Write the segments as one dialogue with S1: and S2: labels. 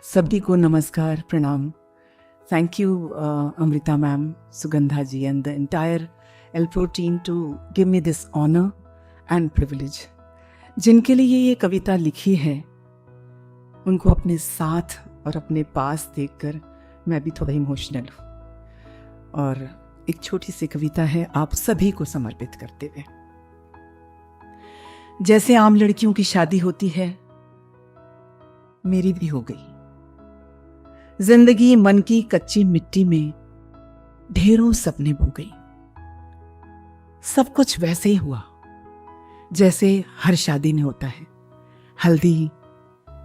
S1: सभी को नमस्कार, प्रणाम. Thank you, Amrita ma'am, Sugandha ji, and the entire L-Pro team to give me this honor and privilege. जिनके लिए ये कविता लिखी है, उनको अपने साथ और अपने पास देखकर मैं भी थोड़ा इमोशनल हूँ. और एक छोटी सी कविता है आप सभी को समर्पित करते हुए. जैसे आम लड़कियों की शादी होती है, मेरी भी हो गई. जिंदगी मन की कच्ची मिट्टी में ढेरों सपने बो गई. सब कुछ वैसे ही हुआ जैसे हर शादी में होता है. हल्दी,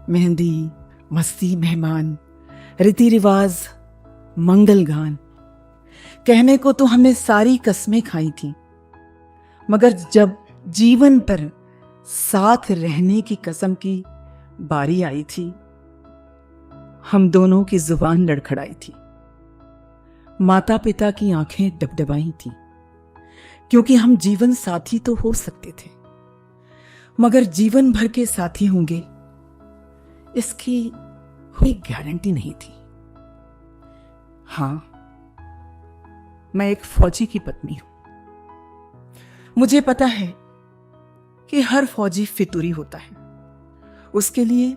S1: मेहंदी, मस्ती, मेहमान, रीति रिवाज, मंगल गान. कहने को तो हमने सारी कस्में खाई थी, मगर जब जीवन पर साथ रहने की कसम की बारी आई थी, हम दोनों की जुबान लड़खड़ाई थी. माता पिता की आंखें डबडबाई थी, क्योंकि हम जीवन साथी तो हो सकते थे, मगर जीवन भर के साथी होंगे इसकी कोई गारंटी नहीं थी. हां, मैं एक फौजी की पत्नी हूं. मुझे पता है कि हर फौजी फितूरी होता है. उसके लिए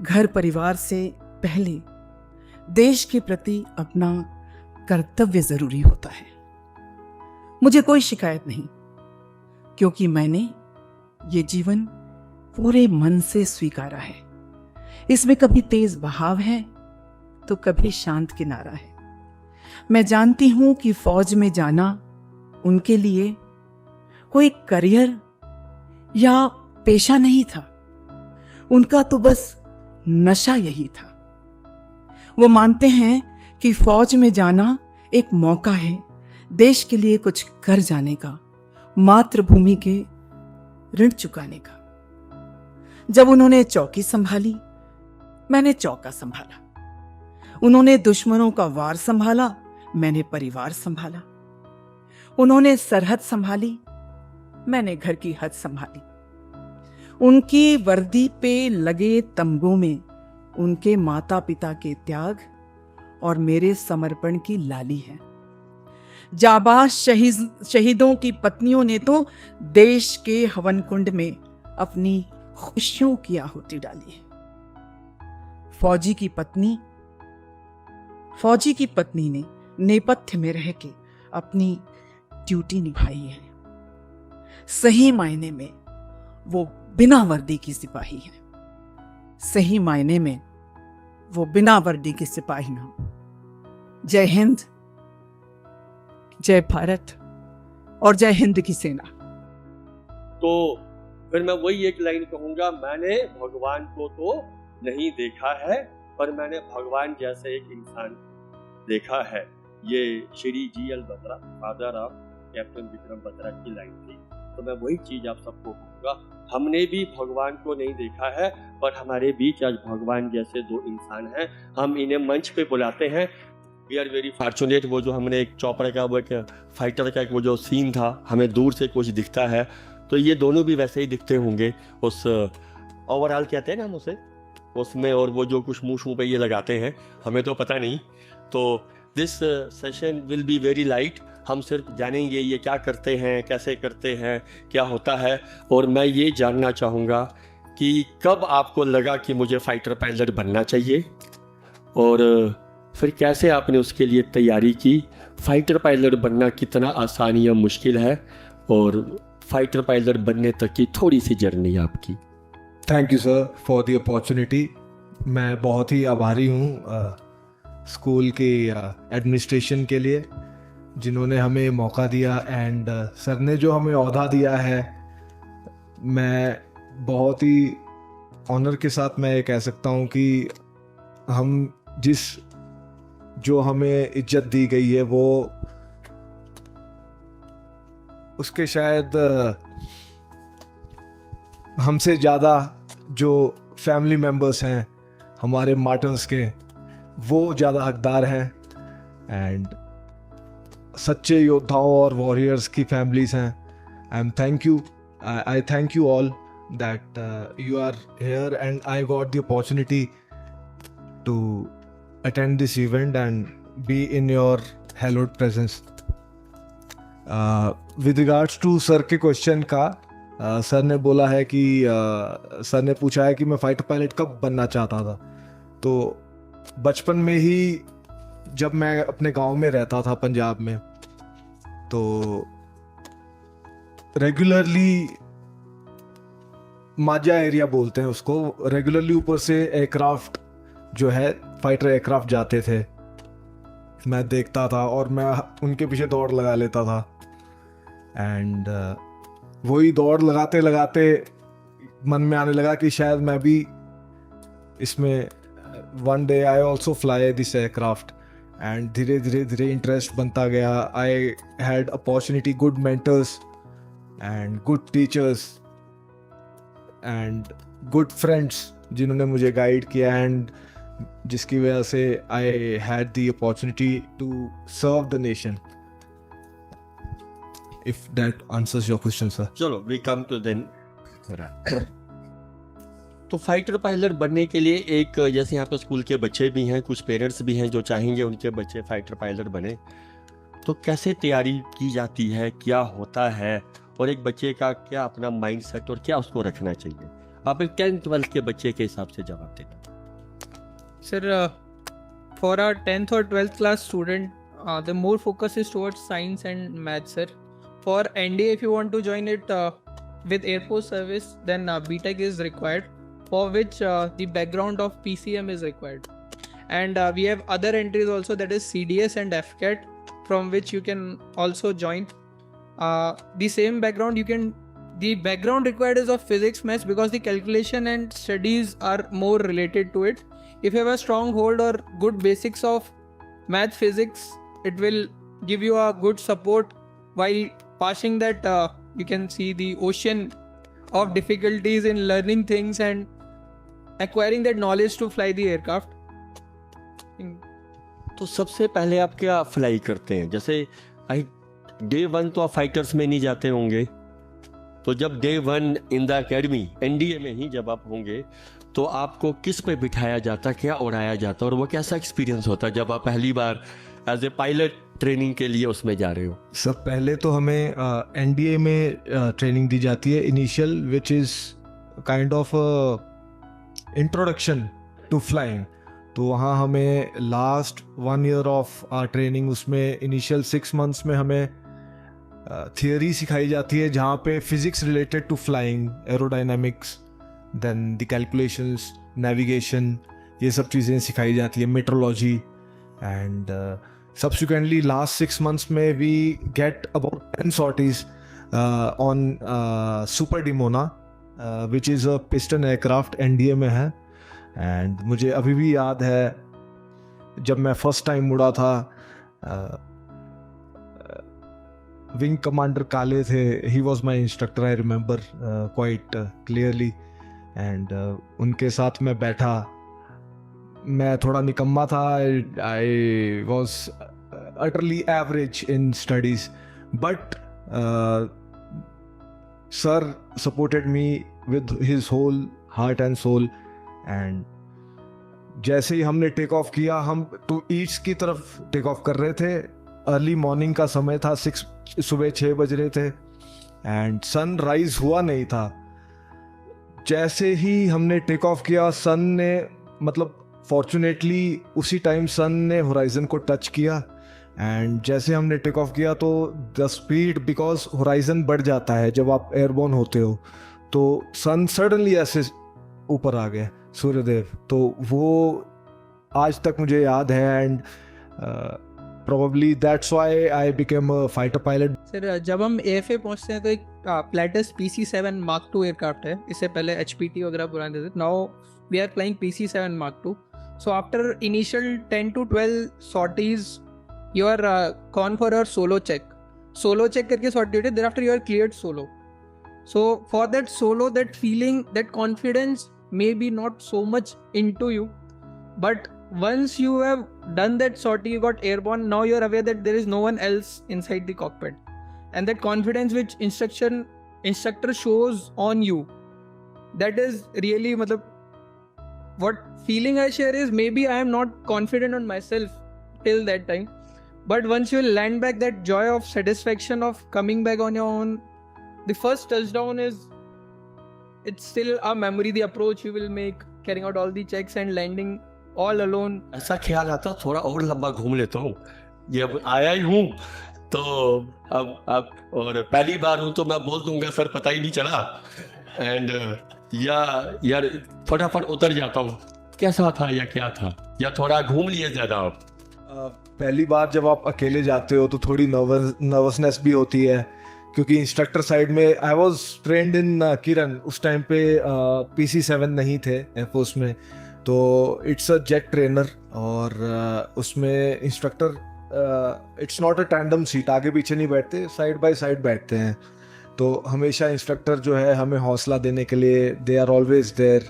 S1: घर परिवार से पहले देश के प्रति अपना कर्तव्य जरूरी होता है. मुझे कोई शिकायत नहीं, क्योंकि मैंने ये जीवन पूरे मन से स्वीकारा है. इसमें कभी तेज बहाव है तो कभी शांत किनारा है. मैं जानती हूं कि फौज में जाना उनके लिए कोई करियर या पेशा नहीं था. उनका तो बस नशा यही था. वो मानते हैं कि फौज में जाना एक मौका है देश के लिए कुछ कर जाने का, मातृभूमि के ऋण चुकाने का. जब उन्होंने चौकी संभाली, मैंने चौका संभाला. उन्होंने दुश्मनों का वार संभाला, मैंने परिवार संभाला. उन्होंने सरहद संभाली, मैंने घर की हद संभाली. उनकी वर्दी पे लगे तंबू में उनके माता पिता के त्याग और मेरे समर्पण की लाली है. जाबाज शहीदों की पत्नियों ने तो देश के हवन कुंड में अपनी खुशियों की आहुति डाली है. फौजी की पत्नी ने नेपथ्य में रह के अपनी ड्यूटी निभाई है. सही मायने में वो बिना वर्दी की सिपाही है. सही मायने में वो बिना वर्दी की सिपाही ना. जय हिंद, जय भारत और जय हिंद की सेना.
S2: तो फिर मैं वही एक लाइन कहूंगा, मैंने भगवान को तो नहीं देखा है, पर मैंने भगवान जैसे एक इंसान देखा है. ये Shri GL Batra, father of captain Vikram Batra की लाइन थी. तो मैं वही चीज आप सबको कहूंगा, हमने भी भगवान को नहीं देखा है, पर हमारे बीच आज भगवान जैसे दो इंसान हैं. हम इन्हें मंच पे बुलाते हैं. We are very fortunate. वो जो हमने एक चौपर का, वो एक फाइटर का वो जो सीन था, हमें दूर से कुछ दिखता है, तो ये दोनों भी वैसे ही दिखते होंगे. उस ओवरऑल कहते हैं ना हम उसे, उसमें. और वो जो कुछ मुँह पे ये लगाते हैं, हमें तो पता नहीं. तो this session will be very light. हम सिर्फ जानेंगे ये क्या करते हैं, कैसे करते हैं, क्या होता है. और मैं ये जानना चाहूँगा कि कब आपको लगा कि मुझे फाइटर पायलट बनना चाहिए, और फिर कैसे आपने उसके लिए तैयारी की. फाइटर पायलट बनना कितना आसान या मुश्किल है, और फाइटर पायलट बनने तक की थोड़ी सी जर्नी आपकी.
S3: Thank you sir for the opportunity. मैं बहुत ही आभारी हूँ स्कूल की एडमिनिस्ट्रेशन के लिए, जिन्होंने हमें मौका दिया, एंड सर ने जो हमें ओहदा दिया है, मैं बहुत ही ऑनर के साथ मैं ये कह सकता हूँ कि हम जो हमें इज्जत दी गई है, वो उसके शायद हमसे ज़्यादा जो फैमिली मेम्बर्स हैं हमारे मार्टर्स के, वो ज़्यादा हकदार हैं. एंड सच्चे योद्धाओं और वॉरियर्स की फैमिलीज हैं. I thank you all that you are here, and I got the opportunity to attend this event and be in your hallowed presence. With regards to sir के क्वेश्चन का, sir ने बोला है कि sir ने पूछा है कि मैं फाइटर पायलट कब बनना चाहता था। तो बचपन में ही जब मैं अपने गांव में रहता था पंजाब में, तो रेगुलरली माजा एरिया बोलते हैं उसको, रेगुलरली ऊपर से एयरक्राफ्ट जो है फाइटर एयरक्राफ्ट जाते थे, मैं देखता था और मैं उनके पीछे दौड़ लगा लेता था। एंड वही दौड़ लगाते लगाते मन में आने लगा कि शायद मैं भी इसमें one day I also fly this aircraft. And धीरे धीरे धीरे इंटरेस्ट बनता गया। I had opportunity, good mentors and good teachers and good friends जिन्होंने मुझे गाइड किया, एंड जिसकी वजह से I had the opportunity to serve the nation. If that answers your question sir.
S2: चलो वी कम टू देन। तो fighter pilot बनने के लिए एक, जैसे यहाँ पे स्कूल के बच्चे भी हैं, कुछ पेरेंट्स भी हैं जो चाहेंगे उनके बच्चे फाइटर पायलट बने, तो कैसे तैयारी की जाती है, क्या होता है, और एक बच्चे का क्या अपना माइंड सेट और क्या उसको रखना चाहिए? आप एक 10th-12th के बच्चे के हिसाब से जवाब देना।
S4: Sir, for our 10th or 12th class student, the more focus is towards science and maths, sir. For NDA, if you want to join it with Air Force service, then BTech is required, for which the background of PCM is required. And we have other entries also, that is CDS and FCAT, from which you can also join. The same background the background required is of physics, maths, because the calculation and studies are more related to it. If you have a strong hold or good basics of math, physics, it will give you a good support while passing that. You can see the ocean of difficulties in learning things and acquiring that knowledge to fly the aircraft.
S2: तो सबसे पहले आप क्या fly करते हैं? जैसे day 1 तो आप फाइटर्स में नहीं जाते होंगे, तो जब day 1 in the academy NDA में ही जब आप होंगे, तो आपको किस पे बिठाया जाता, क्या उड़ाया जाता, और वो कैसा एक्सपीरियंस होता है जब आप पहली बार एज ए पायलट ट्रेनिंग के लिए उसमें जा रहे हो?
S3: सब पहले तो हमें एनडीए में ट्रेनिंग दी जाती है initial, which is kind of introduction to flying. तो वहाँ हमें लास्ट 1 ईयर ऑफ ट्रेनिंग, उसमें इनिशियल 6 मंथ्स में हमें थियोरी सिखाई जाती है, जहाँ पे physics related to flying, aerodynamics, then the calculations, navigation, ये सब चीज़ें सिखाई जाती है, meteorology. And subsequently last 6 months में we get about 10 sorties on Super Dimona, which is a piston aircraft, NDA में है। एंड मुझे अभी भी याद है जब मैं फर्स्ट टाइम उड़ा था, विंग कमांडर काले थे, he was my instructor, I remember quite clearly. And उनके साथ मैं बैठा, मैं थोड़ा निकम्मा था, I was utterly average in studies, but sir supported me with his whole heart and soul. And जैसे ही हमने टेक ऑफ किया, हम तो ईस्ट की तरफ टेक ऑफ कर रहे थे, अर्ली मॉर्निंग का समय था, सुबह 6 बज रहे थे, एंड सन राइज हुआ नहीं था। जैसे ही हमने टेक ऑफ किया, सन ने, मतलब फॉर्चुनेटली उसी टाइम सन ने होराइजन को टच किया, एंड जैसे हमने टेक ऑफ किया तो द स्पीड, बिकॉज होराइजन बढ़ जाता है जब आप एयरबोर्न होते हो, तो सन सडनली ऐसे ऊपर आ गए, सूर्यदेव। तो वो आज तक मुझे याद है, and probably that's why I became a fighter pilot.
S4: Sir, जब हम एएफए पहुंचते हैं तो एक plates PC-7 Mark II aircraft है, इससे पहले HPT वगैरह पुराने थे। Now we are flying PC-7 Mark II. So after initial 10 to 12 sorties, you are gone for a solo check. Solo check करके sortie होती है, thereafter you are cleared solo. So for that solo, that feeling, that confidence may be not so much into you, but once you have done that sortie, you got airborne, now you are aware that there is no one else inside the cockpit, and that confidence which instructor shows on you, that is really, मतलब what feeling I share is maybe I am not confident on myself till that time, but once you land back, that joy of satisfaction of coming back on your own, the first touchdown is, it's still a memory. The approach you will make, carrying out all the checks and landing all alone.
S2: ऐसा ख्याल आता थोड़ा और लंबा घूम लेता हूँ, ये अब आया ही हूँ तो अब और पहली बार हूँ तो मैं बोल दूंगा सर पता ही नहीं चला, एंड यार फटाफट उतर जाता हूँ कैसा था या क्या था, या थोड़ा घूम लिए ज़्यादा आप।
S3: पहली बार जब आप अकेले जाते हो तो थोड़ी नर्वसनेस भी होती है, क्योंकि इंस्ट्रक्टर साइड में आई वॉज ट्रेंड इन किरण, उस टाइम पे PC-7 नहीं थे एयरफोर्स में, तो इट्स अ जेट ट्रेनर, और उसमें instructor it's not a tandem seat, आगे पीछे नहीं बैठते, साइड बाय साइड बैठते हैं। तो हमेशा इंस्ट्रक्टर जो है हमें हौसला देने के लिए दे आर ऑलवेज देयर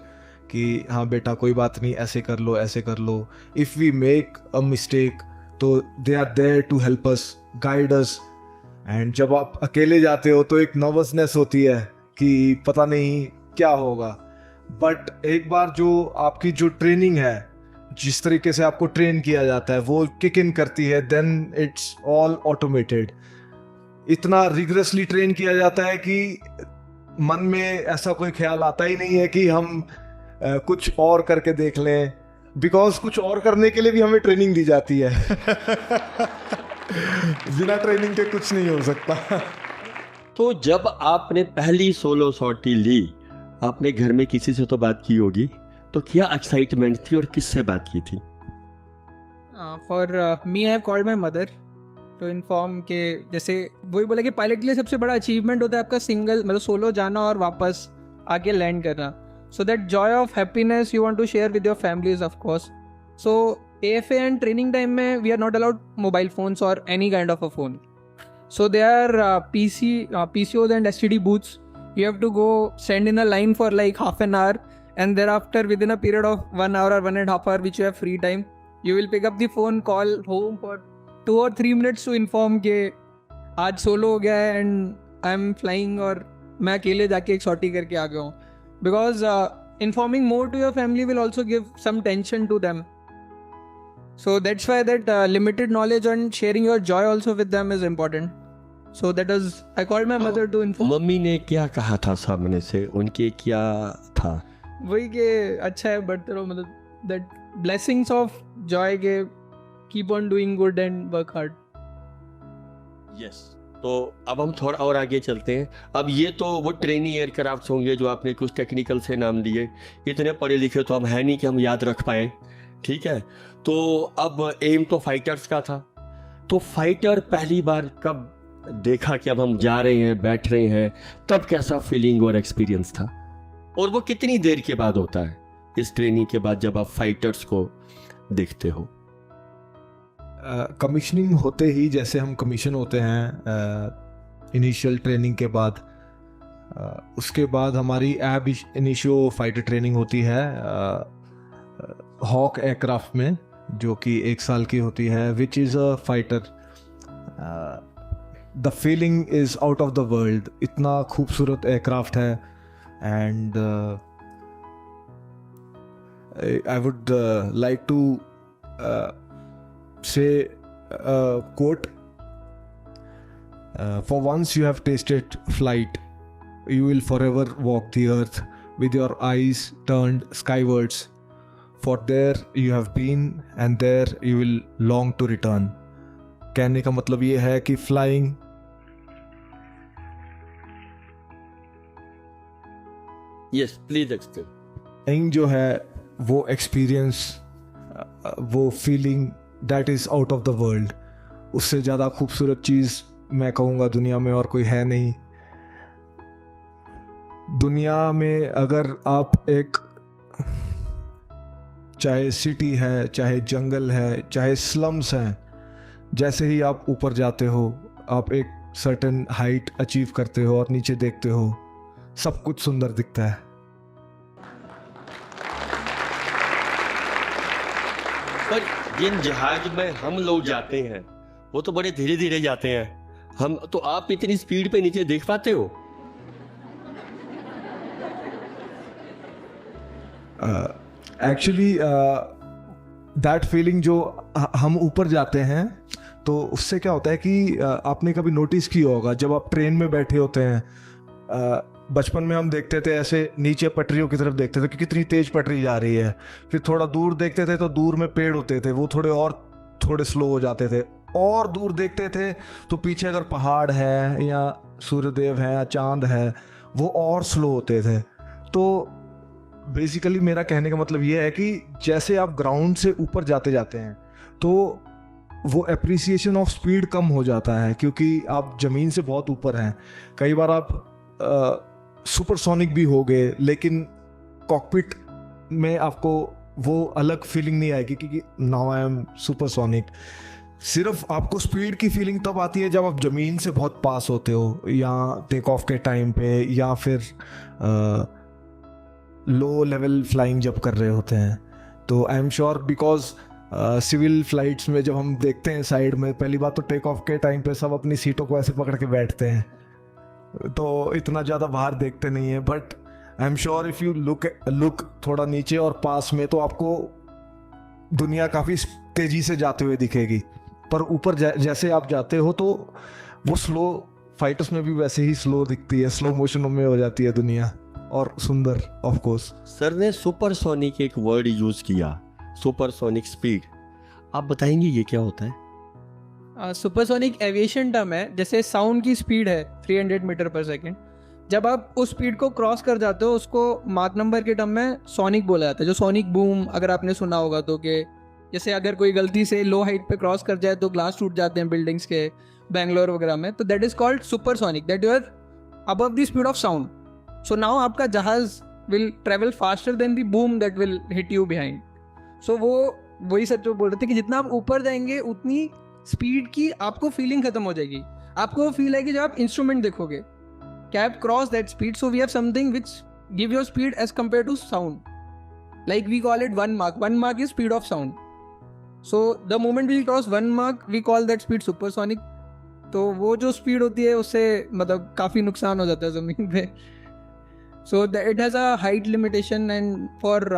S3: कि हाँ बेटा कोई बात नहीं, ऐसे कर लो ऐसे कर लो, if we make a mistake तो they are there to help us, guide us. And जब आप अकेले जाते हो तो एक नर्वसनेस होती है कि पता नहीं क्या होगा, बट एक बार जो आपकी जो ट्रेनिंग है, जिस तरीके से आपको ट्रेन किया जाता है वो किक इन करती है, देन इट्स ऑल ऑटोमेटेड। इतना रिगरसली ट्रेन किया जाता है कि मन में ऐसा कोई ख्याल आता ही नहीं है कि हम कुछ और करके देख लें, बिकॉज कुछ और करने के लिए भी हमें ट्रेनिंग दी जाती है। बिना ट्रेनिंग के कुछ नहीं हो सकता।
S2: तो जब आपने पहली सोलो सॉर्टी ली, आपने घर में किसी से तो बात की होगी, तो क्या एक्साइटमेंट थी और किससे बात की थी?
S4: For me, I have called my mother to inform के जैसे वही बोला कि पायलट के लिए सबसे बड़ा अचीवमेंट होता है आपका सिंगल मतलब सोलो जाना और वापस आके लैंड करना। So that joy of happiness you want to share with your families, of course. So AFA and training time में we are not allowed mobile phones or any kind of a phone. So there are PCOs and STD booths. You have to go stand in a line for like half an hour, and thereafter within a period of 1 hour or 1.5 hours which you have free time, you will pick up the phone, call home for 2 or 3 minutes to inform के आज solo हो गया है and I am flying और मैं अकेले जाके एक सॉर्टी करके आ गया हूँ। Because informing more to your family will also give some tension to them. So that's why that limited knowledge and sharing your joy also with them is important. So that is, I called my mother to inform.
S2: Mummy ने क्या कहा था सामने से, उनके क्या था?
S4: वही के अच्छा है बढ़ते रहो, मतलब that blessings of joy के keep on doing good and work hard.
S2: Yes. तो अब हम थोड़ा और आगे चलते हैं। अब ये तो वो ट्रेनिंग एयरक्राफ्ट होंगे जो आपने कुछ टेक्निकल से नाम लिए, इतने पढ़े लिखे तो हम हैं नहीं कि हम याद रख पाए, ठीक है। तो अब एम तो फाइटर्स का था, तो फाइटर पहली बार कब देखा कि अब हम जा रहे हैं, बैठ रहे हैं, तब कैसा फीलिंग और एक्सपीरियंस था, और वो कितनी देर के बाद होता है इस ट्रेनिंग के बाद जब आप फाइटर्स को देखते हो?
S3: कमीशनिंग होते ही जैसे हम कमीशन होते हैं इनिशियल ट्रेनिंग के बाद, उसके बाद हमारी एब इनिशियो फाइटर ट्रेनिंग होती है हॉक एयरक्राफ्ट में, जो कि 1 साल की होती है, which is a fighter. The feeling is out of the world, इतना खूबसूरत एयरक्राफ्ट है। And I would like to say a quote, for once you have tasted flight, you will forever walk the earth with your eyes turned skywards, for there you have been and there you will long to return. कहने का मतलब ये है कि flying
S2: yes please explain
S3: जो है वो experience, वो feeling that is out of the world, उससे ज़्यादा खूबसूरत चीज़ मैं कहूँगा दुनिया में और कोई है नहीं। दुनिया में अगर आप एक, चाहे सिटी है, चाहे जंगल है, चाहे स्लम्स हैं, जैसे ही आप ऊपर जाते हो, आप एक सर्टेन हाइट अचीव करते हो और नीचे देखते हो, सब कुछ सुंदर दिखता है।
S2: पर जिन जहाज में हम लोग जाते हैं वो तो बड़े धीरे धीरे जाते हैं, हम तो आप इतनी स्पीड पे नीचे देख पाते हो?
S3: एक्चुअली दैट फीलिंग जो हम ऊपर जाते हैं तो उससे क्या होता है कि आपने कभी नोटिस किया होगा जब आप ट्रेन में बैठे होते हैं, बचपन में हम देखते थे ऐसे नीचे पटरियों की तरफ देखते थे कि कितनी तेज पटरी जा रही है, फिर थोड़ा दूर देखते थे तो दूर में पेड़ होते थे, वो थोड़े स्लो हो जाते थे, और दूर देखते थे तो पीछे अगर पहाड़ है या सूर्यदेव है या चांद है वो और स्लो होते थे। तो बेसिकली मेरा कहने का मतलब ये है कि जैसे आप ग्राउंड से ऊपर जाते जाते हैं तो वो अप्रिसिएशन ऑफ स्पीड कम हो जाता है, क्योंकि आप ज़मीन से बहुत ऊपर हैं। कई बार आप सुपरसोनिक भी हो गए, लेकिन कॉकपिट में आपको वो अलग फीलिंग नहीं आएगी कि नाउ आई एम सुपरसोनिक। सिर्फ आपको स्पीड की फीलिंग तब आती है जब आप ज़मीन से बहुत पास होते हो, या टेक ऑफ के टाइम पे, या फिर लो लेवल फ्लाइंग जब कर रहे होते हैं। तो I am sure because civil flights में जब हम देखते हैं साइड में, पहली बात तो टेक ऑफ के टाइम पे सब अपनी सीटों को ऐसे पकड़ के बैठते हैं, तो इतना ज़्यादा बाहर देखते नहीं है। But I am sure if you look थोड़ा नीचे और पास में तो आपको दुनिया काफ़ी तेज़ी से जाते हुए दिखेगी। पर ऊपर जैसे आप जाते हो तो वो स्लो, फाइटर्स में भी वैसे ही स्लो दिखती है, स्लो मोशन में हो जाती है दुनिया, और सुंदर ऑफ कोर्स।
S2: सर ने सुपरसोनिक एक वर्ड यूज़ किया, सुपरसोनिक स्पीड, आप बताएंगे ये क्या होता है?
S4: सुपरसोनिक एविएशन टर्म है। जैसे साउंड की स्पीड है 300 मीटर पर सेकेंड, जब आप उस स्पीड को क्रॉस कर जाते हो उसको माक नंबर के टर्म में सोनिक बोला जाता है। जो सोनिक बूम अगर आपने सुना होगा तो, कि जैसे अगर कोई गलती से लो हाइट पे क्रॉस कर जाए तो ग्लास टूट जाते हैं बिल्डिंग्स के, बेंगलोर वगैरह में, तो that is called supersonic, that you are above the speed of sound. So now आपका जहाज will travel faster than the boom that will hit you behind. So वही सच बोल रहे थे कि जितना आप ऊपर जाएंगे उतनी स्पीड की आपको फीलिंग खत्म हो जाएगी। आपको फील है कि जब आप इंस्ट्रूमेंट देखोगे can cross that speed, so we have something which give your speed as compare to sound, like we call it 1 Mach। 1 Mach is speed of sound. So the moment we cross 1 Mach we call that speed supersonic. तो वो जो speed होती है उससे मतलब काफ़ी नुकसान हो जाता है ज़मीन पे। So it has a height limitation, and for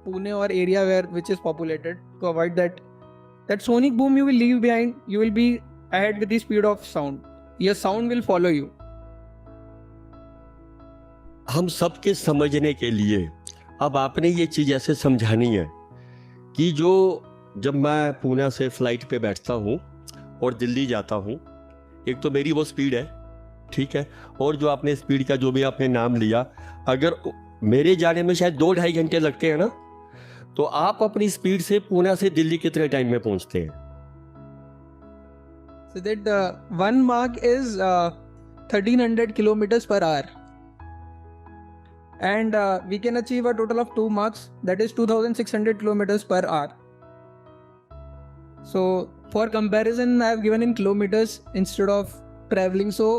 S4: Pune or area which is populated, to avoid that sonic boom you will leave behind, you will be ahead with the speed of sound. Your sound will follow you.
S2: हम सबके समझने के लिए अब आपने ये चीज़ ऐसे समझानी है कि जो जब मैं पुणे से फ्लाइट पे बैठता हूँ और दिल्ली जाता हूँ, एक तो मेरी वो स्पीड है, ठीक है, और जो आपने स्पीड का जो भी आपने नाम लिया, अगर मेरे जाने में शायद 2-2.5 घंटे लगते हैं ना, तो आप अपनी स्पीड से पुणे से दिल्ली कितने टाइम में पहुंचते हैं?
S4: So that 1 Mach is 1300 kilometers per hour, and we can achieve a total of 2 Machs, that is 2600 kilometers per hour. So for comparison I have given in kilometers instead of traveling. So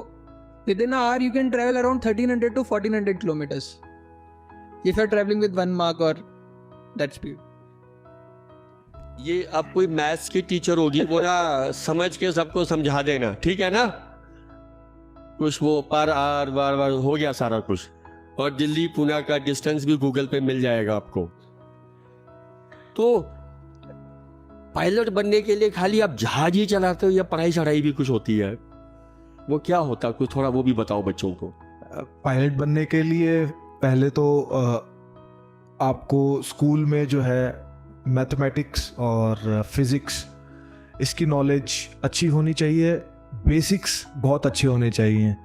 S4: within an hour you can travel around 1300 to 1400 kilometers if you are traveling with 1 Mach or that speed.
S2: ये अब कोई maths की teacher होगी, वो ना समझ के सबको समझा देना, ठीक है ना? कुछ वो पर आर बार हो गया सारा कुछ, और दिल्ली पुणे का डिस्टेंस भी गूगल पे मिल जाएगा आपको। तो पायलट बनने के लिए खाली आप जहाज ही चलाते हो या पढ़ाई चढ़ाई भी कुछ होती है? वो क्या होता है, कुछ थोड़ा वो भी बताओ बच्चों को।
S3: पायलट बनने के लिए पहले तो आपको स्कूल में जो है मैथमेटिक्स और फिज़िक्स, इसकी नॉलेज अच्छी होनी चाहिए, बेसिक्स बहुत अच्छे होने चाहिए।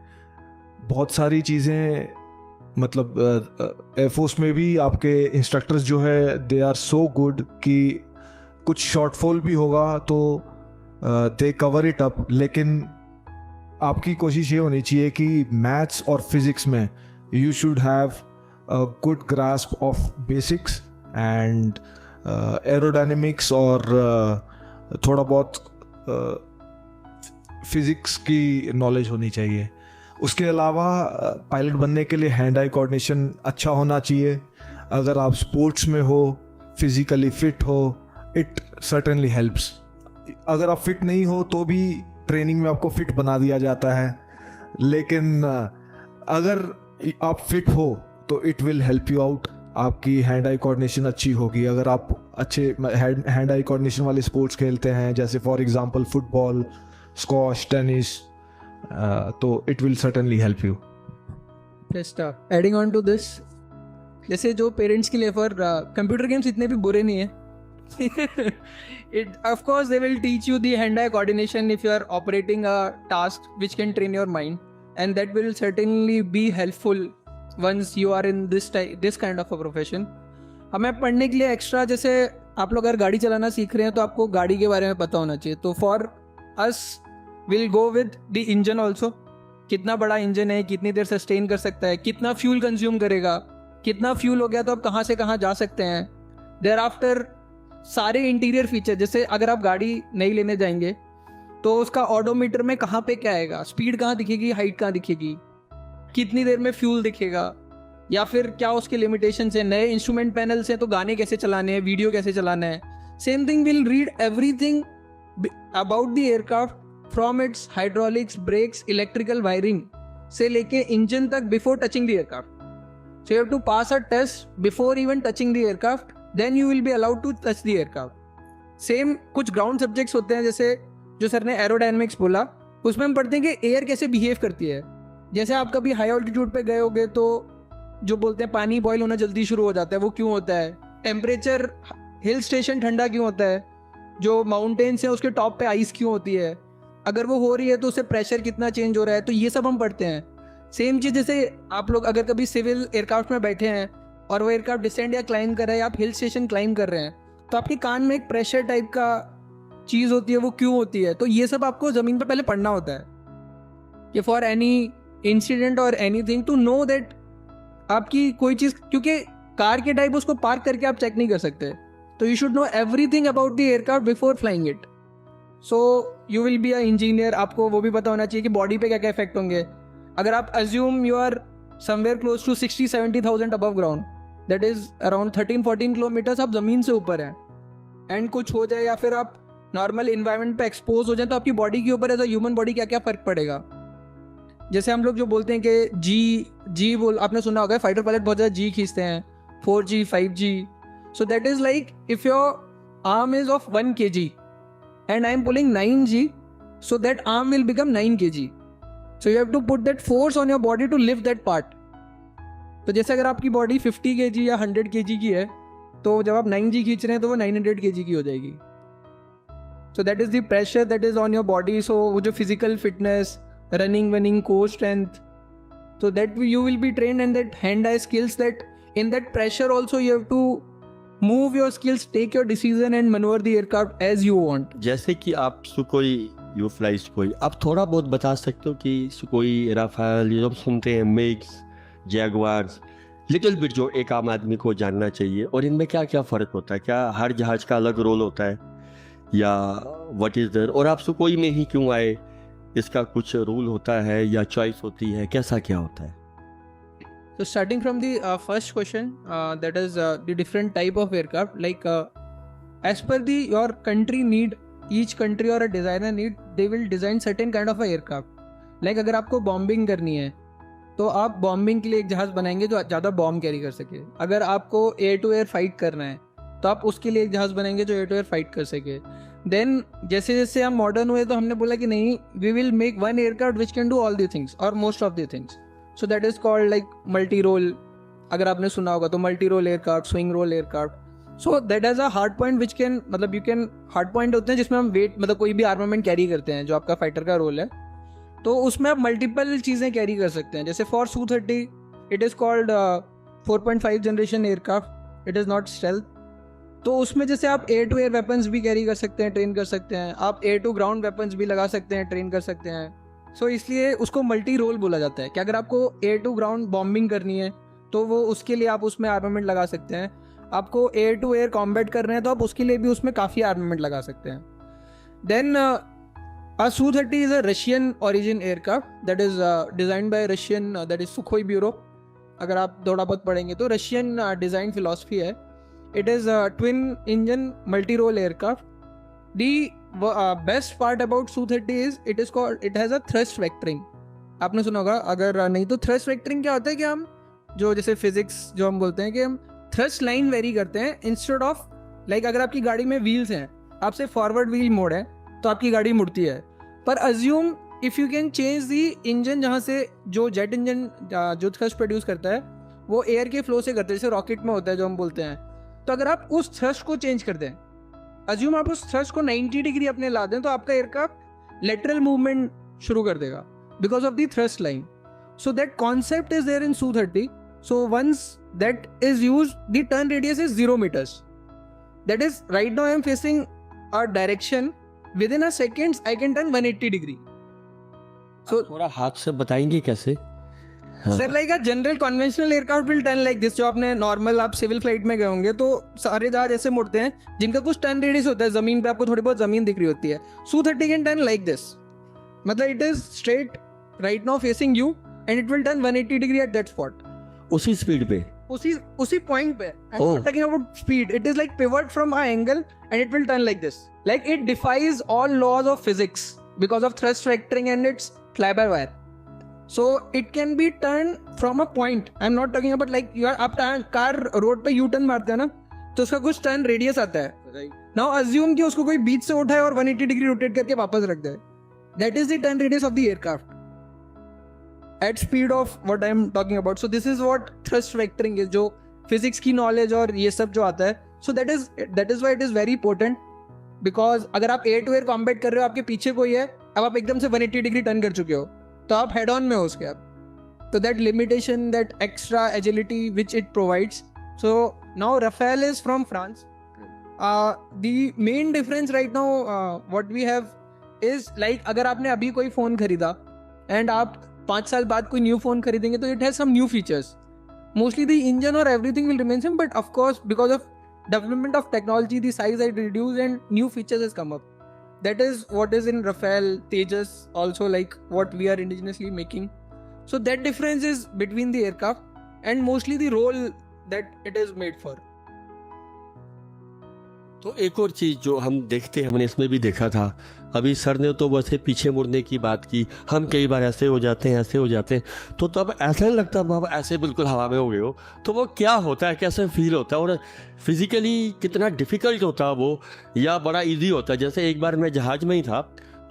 S3: बहुत सारी चीज़ें, मतलब एयरफोर्स में भी आपके इंस्ट्रक्टर्स जो है दे आर सो गुड कि कुछ शॉर्टफॉल भी होगा तो दे कवर इट अप। लेकिन आपकी कोशिश ये होनी चाहिए कि मैथ्स और फिज़िक्स में you should have a good grasp of basics and aerodynamics और थोड़ा बहुत फिज़िक्स की नॉलेज होनी चाहिए। उसके अलावा पायलट बनने के लिए हैंड आई कोऑर्डिनेशन अच्छा होना चाहिए। अगर आप स्पोर्ट्स में हो, फिज़िकली फिट हो, इट सर्टेनली हेल्प्स। अगर आप फिट नहीं हो तो भी ट्रेनिंग में आपको फिट बना दिया जाता है, लेकिन अगर आप फिट हो तो it will help you out आपकी हैंड आई कोऑर्डिनेशन अच्छी होगी। अगर आप अच्छे हैंड आई कोऑर्डिनेशन वाले स्पोर्ट्स खेलते हैं, जैसे for example football, squash, tennis, तो it will certainly help you.
S4: Just adding on to this, जैसे जो पेरेंट्स के लिए फॉर कंप्यूटर गेम्स इतने भी बुरे नहीं है। It of course they will teach you the hand-eye coordination if you are operating a task which can train your mind, and that will certainly be helpful once you are in this kind of a profession. हमें पढ़ने के लिए extra, जैसे आप लोग अगर गाड़ी चलाना सीख रहे हैं तो आपको गाड़ी के बारे में पता होना चाहिए। तो for us will go with the engine also, कितना बड़ा इंजन है, कितनी देर सस्टेन कर सकता है, कितना फ्यूल कंज्यूम करेगा, कितना फ्यूल हो गया तो आप कहाँ से कहाँ जा सकते हैं। देयर आफ्टर सारे इंटीरियर फीचर, जैसे अगर आप गाड़ी नहीं लेने जाएंगे तो उसका ऑडोमीटर में कहाँ पे क्या आएगा, स्पीड कहाँ दिखेगी, हाइट कहाँ दिखेगी, कितनी देर में फ्यूल दिखेगा, या फिर क्या उसके लिमिटेशंस हैं, नए इंस्ट्रूमेंट पैनल्स हैं तो गाने कैसे चलाने हैं, वीडियो कैसे चलाना है। Same thing will read everything about the aircraft from its hydraulics, brakes, electrical wiring से लेके इंजन तक before touching the aircraft. So you have to pass a test before even touching the aircraft, then you will be allowed to touch the aircraft. Same कुछ ground subjects होते हैं, जैसे जो sir ने aerodynamics बोला, उसमें हम पढ़ते हैं कि एयर कैसे बिहेव करती है। जैसे आप कभी हाई ऑल्टीट्यूड पे गए होगे तो जो बोलते हैं पानी बॉयल होना जल्दी शुरू हो जाता है, वो क्यों होता है? टेम्परेचर हिल स्टेशन ठंडा क्यों होता है? जो माउंटेन्स हैं उसके टॉप पे आइस क्यों होती है? अगर वो हो रही है तो उससे प्रेशर कितना चेंज हो रहा है, तो ये सब हम पढ़ते हैं। सेम चीज़ जैसे आप लोग अगर कभी सिविल एयरक्राफ्ट में बैठे हैं और वो एयरक्राफ्ट डिसेंड या क्लाइंब कर रहा है, या आप हिल स्टेशन क्लाइंब कर रहे हैं, तो आपके कान में एक प्रेशर टाइप का चीज़ होती है, वो क्यों होती है? तो ये सब आपको ज़मीन पर पहले पढ़ना होता है कि फॉर एनी इंसिडेंट और एनीथिंग टू नो दैट आपकी कोई चीज़, क्योंकि कार के टाइप उसको पार्क करके आप चेक नहीं कर सकते, तो you should know everything about the aircraft before flying it. So you will be a engineer, आपको वो भी पता होना चाहिए कि बॉडी पे क्या क्या इफेक्ट होंगे। अगर आप assume you are somewhere close to 60-70,000 above ground, that is around 13-14 kilometres, आप ज़मीन से ऊपर हैं, एंड कुछ हो जाए या फिर आप नॉर्मल इन्वायरमेंट पे एक्सपोज हो जाए, तो आपकी बॉडी के ऊपर एज अ ह्यूमन बॉडी क्या क्या फ़र्क पड़ेगा। जैसे हम लोग जो बोलते हैं कि जी बोल, आपने सुना होगा फाइटर पायलट बहुत ज़्यादा जी खींचते हैं, 4G 5G। So that is like if your arm is of 1 kg and I am pulling 9G, so that arm will become 9 kg. So you have to put that force on your body to lift that part. तो जैसे अगर आपकी body 50 kg या 100 kg की है, तो जब आप 9G खींच रहे हैं तो वो 900 kg की हो जाएगी। So that is the pressure that is on your body. So वो जो physical fitness, running, core strength, so that you will be trained, and that hand-eye skills, that in that pressure also you have to move your skills, take your decision and maneuver the aircraft as you want.
S2: जैसे कि आप सुकोई, you fly सुकोई, आप थोड़ा बहुत बता सकते हो कि सुकोई, राफेल, ये सब सुनते हैं, मिग्स, जैगवार्स, लिटिल बिट जो एक आम आदमी को जानना चाहिए, और इनमें क्या क्या फ़र्क होता है? क्या हर जहाज़ का अलग रोल होता है, या व्हाट इज़ देयर? और आप सुकोई में ही क्यों आए? इसका कुछ रूल होता है या चॉइस होती है, कैसा क्या होता है?
S4: So starting from the first question, that is the different type of aircraft, like as per your country need, each country or a designer need, they will design certain kind of a aircraft. Like अगर आपको bombing करनी है तो आप bombing के लिए एक जहाज़ बनाएंगे जो ज़्यादा बॉम्ब कैरी कर सके। अगर आपको एयर टू एयर फाइट करना है तो आप उसके लिए एक जहाज़ बनाएंगे जो एयर टू एयर फाइट कर सके। देन जैसे जैसे हम मॉडर्न हुए तो हमने बोला कि नहीं, we will make one aircraft which can do all the things और most of the things. So that is called like multi role. अगर आपने सुना होगा तो multi role aircraft, swing role aircraft. So that has a hard point which can, मतलब you can, hard point होते हैं जिसमें हम वेट, मतलब कोई भी आर्मामेंट कैरी करते हैं, जो आपका फाइटर का रोल है, तो उसमें आप मल्टीपल चीज़ें कैरी कर सकते हैं। जैसे for Su-30 it is called 4.5 generation aircraft, it is not stealth. तो उसमें जैसे आप एयर टू एयर वेपन्स भी कैरी कर सकते हैं, ट्रेन कर सकते हैं, आप एयर टू ग्राउंड वेपन्स भी लगा सकते हैं, ट्रेन कर सकते हैं। सो इसलिए उसको मल्टी रोल बोला जाता है कि अगर आपको एयर टू ग्राउंड बॉम्बिंग करनी है तो वो उसके लिए आप उसमें आर्मामेंट लगा सकते हैं। आपको एयर टू एयर कॉम्बैट कर रहे हैं तो आप उसके लिए भी उसमें काफ़ी आर्मामेंट लगा सकते हैं। Then Su-30 is a Russian origin aircraft that is designed by Russian, that is Sukhoi Bureau. अगर आप थोड़ा बहुत पढ़ेंगे तो रशियन डिज़ाइन फिलॉसफी है। It is twin engine multi role aircraft. The best part about Su-30 is it has a thrust vectoring. आपने सुना होगा, अगर नहीं तो thrust vectoring क्या होता है कि हम जो जैसे फिजिक्स जो हम बोलते हैं कि हम थ्रस्ट लाइन वेरी करते हैं इंस्टेड ऑफ लाइक अगर आपकी गाड़ी में व्हील्स हैं, आपसे फॉरवर्ड व्हील मोड़ है तो आपकी गाड़ी मुड़ती है, पर assume if you can change the engine, जहाँ से जो जेट इंजन जो थ्रस्ट प्रोड्यूस करता है वो एयर के फ्लो से करते हैं, जैसे रॉकेट में होता है जो हम बोलते हैं, तो अगर आप उस थ्रस्ट को चेंज कर दें, अज्यूम आप उस थ्रस्ट को 90 डिग्री अपने ला दें, तो आपका एयरक्राफ्ट लेटरल मूवमेंट शुरू कर देगा because of the thrust line. So that concept is there in Su-30. So once that is used, the turn radius is 0 meters. That is, right now I am facing a direction, within a seconds I can turn 180 degree. So
S2: थोड़ा हाथ से बताएंगे कैसे?
S4: sir, like a general conventional aircraft will turn like this. जो आपने normal आप civil flight में गए होंगे तो सारे जहाज ऐसे मुड़ते हैं जिनका कुछ टर्न रेडियस होता है, जमीन पे आपको थोड़ी बहुत जमीन दिख रही होती है. Su-30 can turn like this. मतलब it is straight right now facing you and it will turn 180 degree at that spot.
S2: उसी स्पीड पे?
S4: उसी पॉइंट पे. I'm not talking about speed. It is like pivot from an angle and it will turn like this. Like it defies all laws of physics because of thrust vectoring and its fly-by-wire. So it can be turned from a point. I'm not talking about like you are आप car road पे U-turn मारते हैं ना, तो उसका कुछ turn radius आता है. Now assume कि उसको कोई बीच से उठाए और 180 डिग्री रोटेट करके वापस रख दे. That is the turn radius of the aircraft at speed of what I am talking about. So this is what thrust vectoring is, जो physics की knowledge और ये सब जो आता है. So that is why it is very important, because अगर आप air to air combat कर रहे हो, आपके पीछे कोई है, अब आप एकदम से 180 डिग्री टर्न कर चुके हो, तो आप head on में हो उसके आप. तो that limitation, that extra agility which it provides. So now Rafale is from France. The main difference right now what we have is like अगर आपने अभी कोई फ़ोन खरीदा and आप 5 साल बाद कोई न्यू फ़ोन खरीदेंगे तो it has some new features. Mostly the engine और everything will remain same, but of course because of development of technology the size had reduce and new features has come up. That is what is in Rafale, Tejas, also like what we are indigenously making. So that difference is between the aircraft and mostly the role that it is made for.
S2: तो एक और चीज़ जो हम देखते हैं, हमने इसमें भी देखा था, अभी सर ने तो वैसे पीछे मुड़ने की बात की, हम कई बार ऐसे हो जाते हैं, ऐसे हो जाते हैं, तो तब ऐसा नहीं लगता बाबा ऐसे बिल्कुल हवा में हो गए हो, तो वो क्या होता है, कैसे फील होता है और फिज़िकली कितना डिफ़िकल्ट होता है वो, या बड़ा इजी होता है? जैसे एक बार मैं जहाज़ में ही था,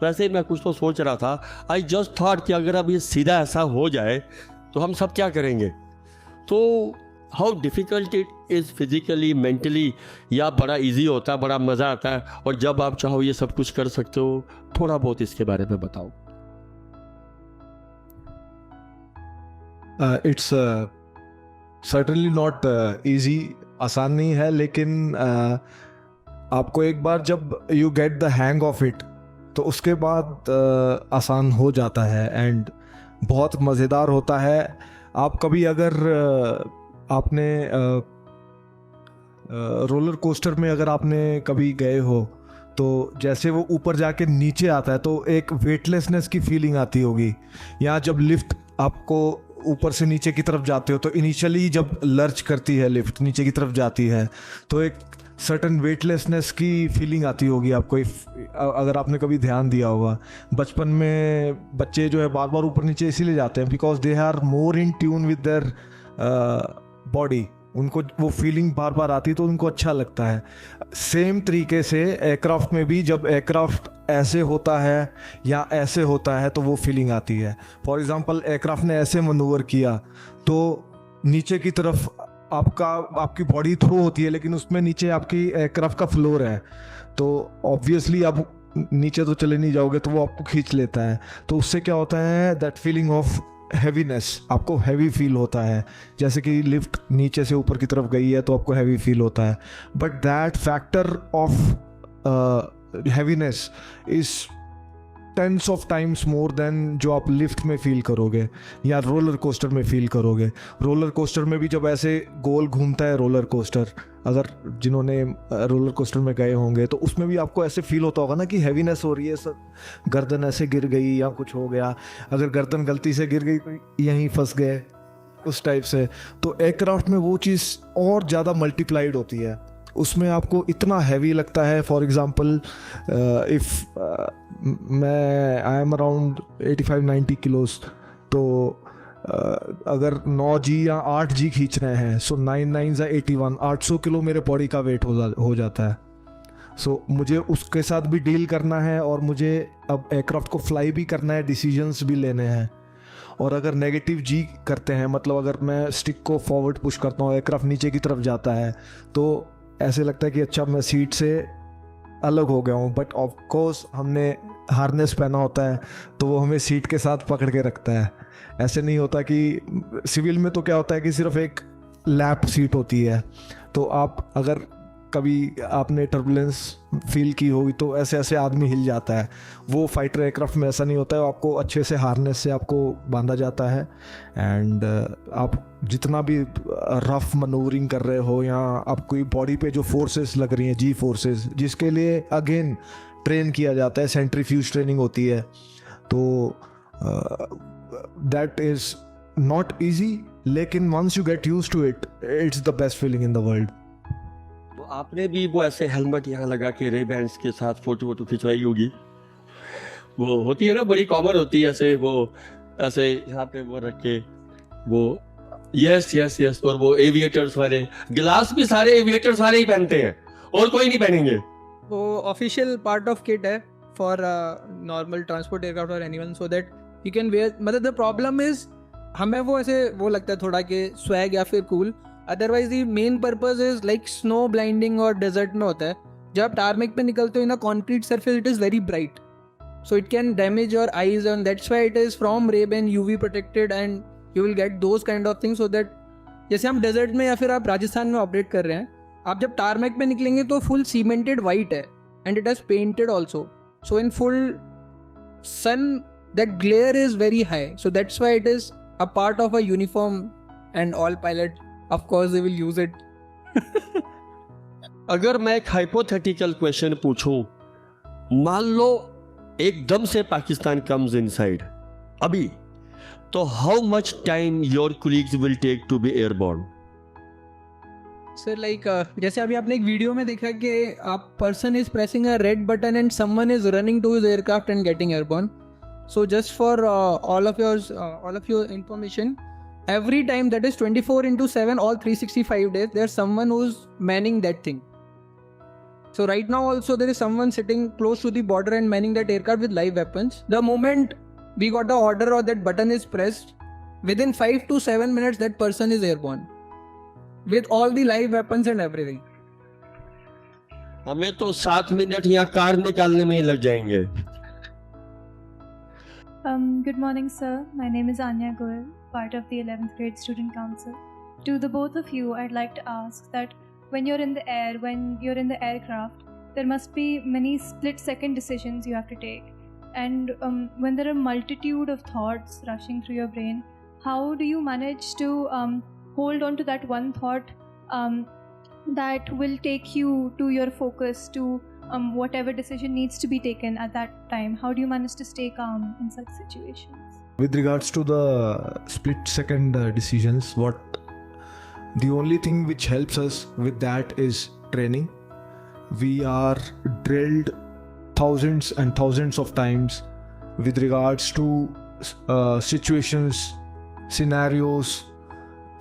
S2: तो ऐसे ही मैं कुछ तो सोच रहा था, आई जस्ट थॉट कि अगर अब ये सीधा ऐसा हो जाए तो हम सब क्या करेंगे. तो how difficult it is physically, mentally, या बड़ा इजी होता है, बड़ा मज़ा आता है, और जब आप चाहो ये सब कुछ कर सकते हो? थोड़ा बहुत इसके बारे में बताओ.
S3: इट्स सर्टनली नॉट इजी, आसान नहीं है, लेकिन आपको एक बार जब you get the hang of it तो उसके बाद आसान हो जाता है एंड बहुत मज़ेदार होता है. आप कभी अगर आपने रोलर कोस्टर में अगर आपने कभी गए हो तो जैसे वो ऊपर जाके नीचे आता है तो एक वेटलेसनेस की फीलिंग आती होगी. या जब लिफ्ट आपको ऊपर से नीचे की तरफ जाते हो तो इनिशियली जब लर्च करती है लिफ्ट, नीचे की तरफ जाती है, तो एक सर्टन वेटलेसनेस की फीलिंग आती होगी आपको. अगर आपने कभी ध्यान दिया होगा, बचपन में बच्चे जो है बार बार ऊपर नीचे इसीलिए जाते हैं because they are more in tune with their body. उनको वो फीलिंग बार बार आती है तो उनको अच्छा लगता है. सेम तरीके से एयरक्राफ्ट में भी जब एयरक्राफ्ट ऐसे होता है या ऐसे होता है तो वो फीलिंग आती है. फॉर एग्जांपल एयरक्राफ्ट ने ऐसे मनूवर किया तो नीचे की तरफ आपकी बॉडी थ्रो होती है, लेकिन उसमें नीचे आपकी एयरक्राफ्ट का फ्लोर है, तो ऑब्वियसली आप नीचे तो चले नहीं जाओगे, तो वो आपको खींच लेता है. तो उससे क्या होता है, दैट फीलिंग ऑफ हैवीनेस, आपको हैवी फील होता है. जैसे कि लिफ्ट नीचे से ऊपर की तरफ गई है तो आपको हैवी फील होता है, but that factor of heaviness is tens of times more than जो आप लिफ्ट में फील करोगे या रोलर कोस्टर में फील करोगे. रोलर कोस्टर में भी जब ऐसे गोल घूमता है रोलर कोस्टर, अगर जिन्होंने रोलर कोस्टर में गए होंगे तो उसमें भी आपको ऐसे फील होता होगा ना कि हैवीनेस हो रही है, सब गर्दन ऐसे गिर गई या कुछ हो gया, अगर गर्दन गलती से गिर गई तो यहीं फंस गए, उस टाइप से. तो एयरक्राफ्ट में वो चीज़ और ज़्यादा मल्टीप्लाइड होती है, उसमें आपको इतना हैवी लगता है. फॉर एग्ज़ाम्पल इफ़ मैं आई एम अराउंड 85-90 किलोज, तो अगर 9G या 8G खींच रहे हैं, सो 9 9 या 81, 800 किलो मेरे बॉडी का वेट हो जाता है. सो मुझे उसके साथ भी डील करना है और मुझे अब एयरक्राफ्ट को फ्लाई भी करना है, डिसीजंस भी लेने हैं. और अगर नेगेटिव जी करते हैं, मतलब अगर मैं स्टिक को फॉरवर्ड पुश करता हूँ, एयरक्राफ्ट नीचे की तरफ जाता है, तो ऐसे लगता है कि अच्छा मैं सीट से अलग हो गया हूँ. बट ऑफ कोर्स हमने हार्नेस पहना होता है तो वो हमें सीट के साथ पकड़ के रखता है. ऐसे नहीं होता कि सिविल में तो क्या होता है कि सिर्फ एक लैप सीट होती है, तो आप अगर कभी आपने टर्बुलेंस फील की होगी तो ऐसे ऐसे आदमी हिल जाता है. वो फाइटर एयरक्राफ्ट में ऐसा नहीं होता है, आपको अच्छे से हार्नेस से आपको बांधा जाता है. एंड आप जितना भी रफ मनूवरिंग कर रहे हो या आपकी बॉडी पे जो फोर्सेस लग रही हैं, जी फोर्सेस, जिसके लिए अगेन ट्रेन किया जाता है, सेंट्रीफ्यूज ट्रेनिंग होती है, तो दैट इज़ नॉट ईजी. लेकिन once you get used to it, it's the best feeling in the world.
S2: तो आपने भी वो ऐसे हेलमेट यहाँ लगा के रे बैंड्स के साथ फोटो वोटो खिंचवाई होगी? वो होती है ना, बड़ी कॉमन होती है ऐसे, वो ऐसे यहाँ पे वो रख के वो यस यस यस. और वो एविएटर्स वाले ग्लास भी सारे एविएटर्स वाले ही पहनते हैं और कोई नहीं पहनेंगे.
S4: वो ऑफिशियल पार्ट ऑफ किट है फॉर नॉर्मल ट्रांसपोर्ट एयरक्राफ्ट और anyone, so that you can wear. मतलब द प्रॉब्लम इज हमें वो ऐसे वो लगता है थोड़ा कि स्वैग या फिर cool. Otherwise the main purpose is like snow blinding और डेजर्ट में होता है. जब आप टारमेक पे निकलते हो ना concrete surface, it is very bright, so it can damage your eyes, and that's why it is from Ray-Ban UV protected, and you will get those kind of things, so that जैसे हम desert में या फिर आप राजस्थान में operate कर रहे हैं, आप जब टारमेक पे निकलेंगे तो फुल सीमेंटेड वाइट है and it has painted also, so in full sun that glare is very high, so that's why it is a part of a uniform and all pilot of course they will use it.
S2: अगर मैं एक hypothetical question पूछूं, मान लो एकदम से Pakistan comes inside अभी, तो how much time your colleagues will take to be airborne?
S4: Sir like जैसे अभी आपने एक वीडियो में देखा कि आप person is pressing a red button and someone is running to his aircraft and getting airborne. So just for all of your information, every time, that is 24/7, all 365 days, there's someone who's manning that thing. So right now also there is someone sitting close to the border and manning that aircraft with live weapons. The moment we got the order or that button is pressed, within 5 to 7 minutes that person is airborne with all the live weapons and everything.
S2: हमें तो 7 minute यहाँ car निकालने में ही लग जाएंगे.
S5: Good morning, sir. My name is Anya Goel, part of the 11th grade student council. To the both of you, I'd like to ask that when you're in the air, when you're in the aircraft, there must be many split-second decisions you have to take. And when there are multitude of thoughts rushing through your brain, how do you manage to hold on to that one thought that will take you to your focus, to whatever decision needs to be taken at that time? How do you manage to stay calm in such situations?
S3: With regards to the split second decisions, the only thing which helps us with that is training. We are drilled thousands and thousands of times with regards to situations, scenarios.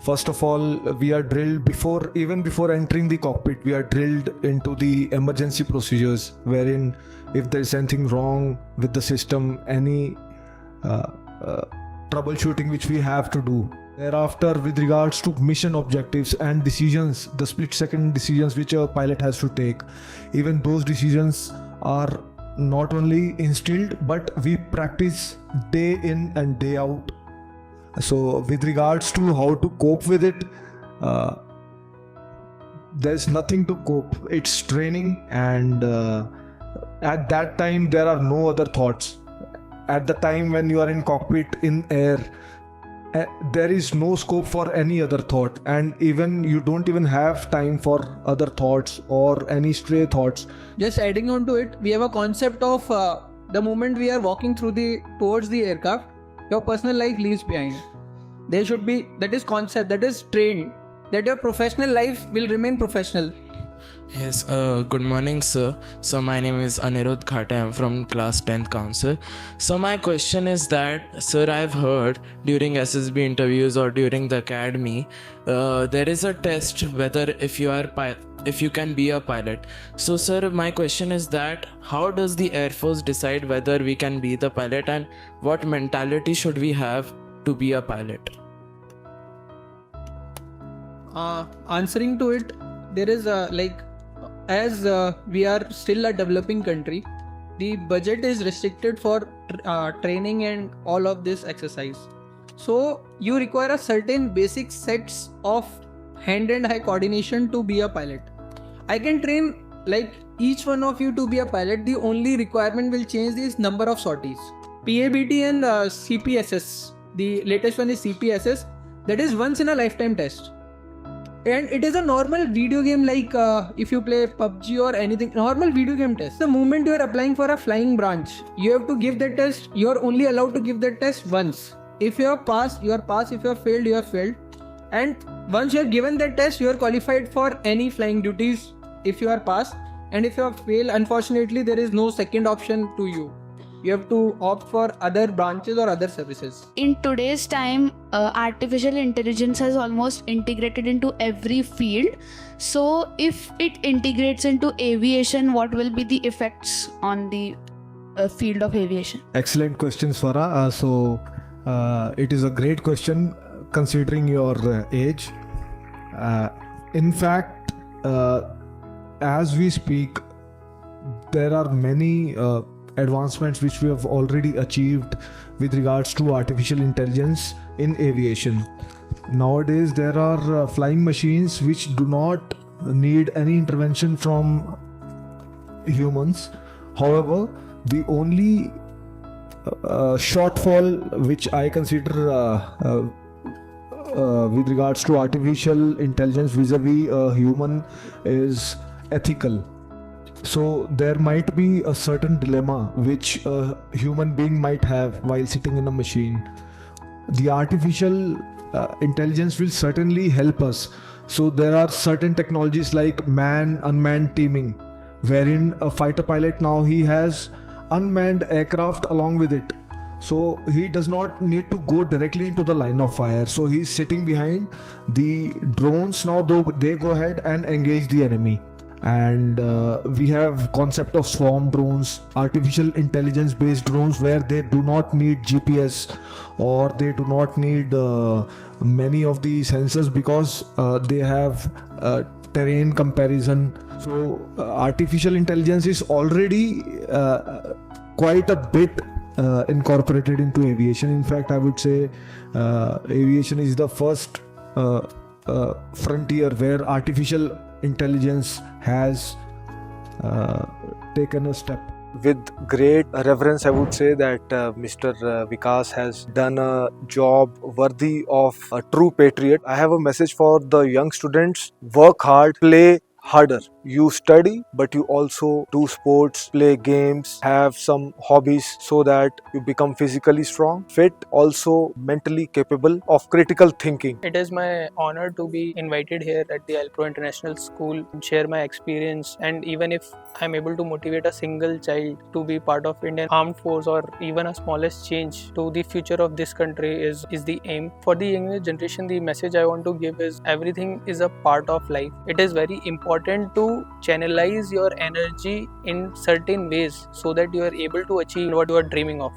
S3: First of all, we are drilled even before entering the cockpit, we are drilled into the emergency procedures, wherein if there is anything wrong with the system, any troubleshooting which we have to do. Thereafter, with regards to mission objectives and decisions, the split-second decisions which a pilot has to take, even those decisions are not only instilled, but we practice day in and day out. So with regards to how to cope with it, there's nothing to cope. It's training, and at that time there are no other thoughts. At the time when you are in cockpit in air, there is no scope for any other thought, and even you don't even have time for other thoughts or any stray thoughts.
S4: Just adding on to it, we have a concept of the moment we are walking towards the aircraft, your personal life leaves behind. There should be, that is concept, that is trained, that your professional life will remain professional.
S6: Yes, good morning, sir. So, my name is Anirudh Khate. I'm from class 10th council. So, my question is that, sir, I've heard during SSB interviews or during the academy, there is a test whether if you can be a pilot. So, sir, my question is that how does the Air Force decide whether we can be the pilot, and what mentality should we have to be a pilot?
S4: Answering to it, there is as we are still a developing country, the budget is restricted for training and all of this exercise. So you require a certain basic sets of hand and eye coordination to be a pilot. I can train like each one of you to be a pilot. The only requirement will change is number of sorties. PABT and CPSS. The latest one is CPSS. That is once in a lifetime test. And it is a normal video game, like if you play PUBG or anything, normal video game test. The moment you are applying for a flying branch, you have to give that test. You are only allowed to give that test once. If you have passed, you are passed. If you have failed, you have failed. And once you have given that test, you are qualified for any flying duties if you are passed. And if you have failed, unfortunately, there is no second option to you. You have to opt for other branches or other services.
S7: In today's time, artificial intelligence has almost integrated into every field. So if it integrates into aviation, what will be the effects on the field of aviation?
S3: Excellent question, Swara. It is a great question considering your age. In fact, as we speak, there are many advancements which we have already achieved with regards to artificial intelligence in aviation. Nowadays, there are flying machines which do not need any intervention from humans. However, the only shortfall which I consider with regards to artificial intelligence vis-a-vis a human is ethical. So there might be a certain dilemma which a human being might have while sitting in a machine. The artificial intelligence will certainly help us. So there are certain technologies like man-unmanned teaming, wherein a fighter pilot now he has unmanned aircraft along with it. So he does not need to go directly into the line of fire. So he's sitting behind the drones now, though they go ahead and engage the enemy. And we have concept of swarm drones, artificial intelligence based drones, where they do not need GPS or they do not need many of the sensors because they have terrain comparison. So artificial intelligence is already quite a bit incorporated into aviation. In fact, I would say aviation is the first frontier where artificial intelligence has taken a step. With great reverence, I would say that Mr. Vikas has done a job worthy of a true patriot. I have a message for the young students: work hard, play harder. You study, but you also do sports, play games, have some hobbies so that you become physically strong, fit, also mentally capable of critical thinking.
S4: It is my honor to be invited here at the Alpro International School and share my experience. And even if I'm able to motivate a single child to be part of Indian Armed Force or even a smallest change to the future of this country is the aim. For the younger generation, the message I want to give is everything is a part of life. It is very important to channelize your energy in certain ways so that you are able to achieve what you are dreaming of.